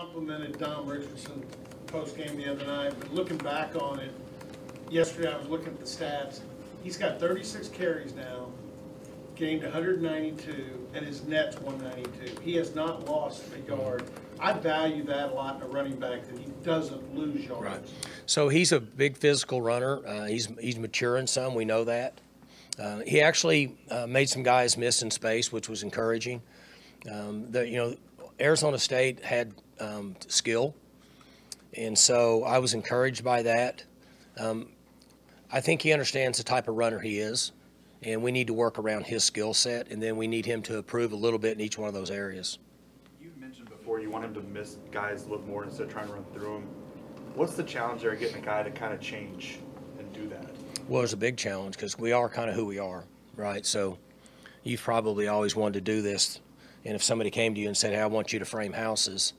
complimented Dom Richardson post-game the other night, but looking back on it, yesterday I was looking at the stats. He's got 36 carries now, gained 192, and his net's 192. He has not lost a yard. I value that a lot in a running back, that he doesn't lose yards. Right. So he's a big physical runner. He's maturing some. We know that. He actually made some guys miss in space, which was encouraging. Arizona State had skill, and so I was encouraged by that. I think he understands the type of runner he is, and we need to work around his skill set, and then we need him to improve a little bit in each one of those areas. You mentioned before you want him to miss guys a little more instead of trying to run through them. What's the challenge there, getting a guy to kind of change and do that? Well, it's a big challenge because we are kind of who we are, right? So you've probably always wanted to do this, and if somebody came to you and said, hey, I want you to frame houses,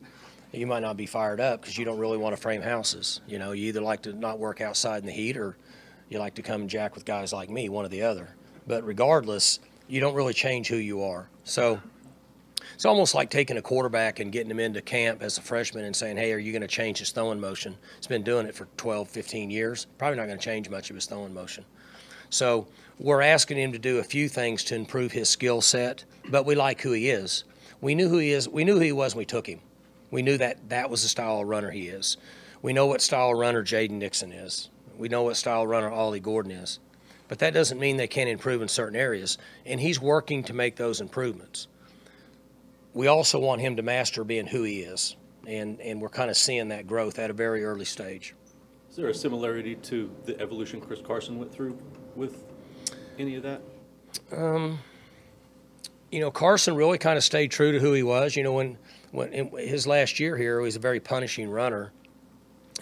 you might not be fired up because you don't really want to frame houses. You know, you either like to not work outside in the heat or you like to come and jack with guys like me, one or the other. But regardless, you don't really change who you are. So it's almost like taking a quarterback and getting him into camp as a freshman and saying, hey, are you going to change his throwing motion? He's been doing it for 12, 15 years. Probably not going to change much of his throwing motion. So we're asking him to do a few things to improve his skill set, but we like who he is. We knew who he is. We knew who he was when we took him. We knew that that was the style of runner he is. We know what style of runner Jaden Nixon is. We know what style of runner Ollie Gordon is. But that doesn't mean they can't improve in certain areas, and he's working to make those improvements. We also want him to master being who he is, and we're kind of seeing that growth at a very early stage. Is there a similarity to the evolution Chris Carson went through with any of that? Carson really kind of stayed true to who he was. When in his last year here, he was a very punishing runner,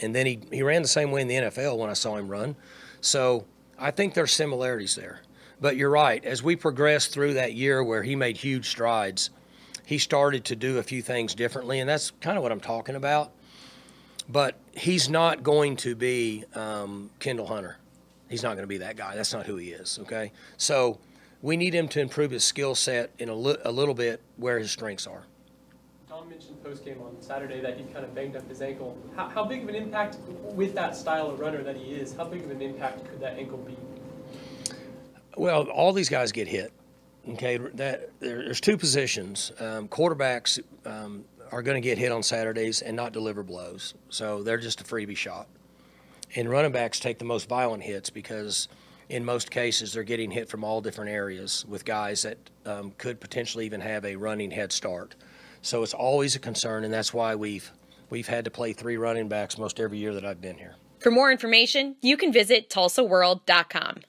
and then he ran the same way in the NFL when I saw him run. So I think there's similarities there. But you're right. As we progressed through that year where he made huge strides, he started to do a few things differently, and that's kind of what I'm talking about. But he's not going to be Kendall Hunter. He's not going to be that guy. That's not who he is, okay? So we need him to improve his skill set in a little bit where his strengths are. Don mentioned post-game on Saturday that he kind of banged up his ankle. How big of an impact, with that style of runner that he is, how big of an impact could that ankle be? Well, all these guys get hit. Okay, there's two positions. Quarterbacks are going to get hit on Saturdays and not deliver blows, so they're just a freebie shot. And running backs take the most violent hits because in most cases they're getting hit from all different areas with guys that could potentially even have a running head start. So it's always a concern, and that's why we've had to play 3 running backs most every year that I've been here. For more information, you can visit TulsaWorld.com.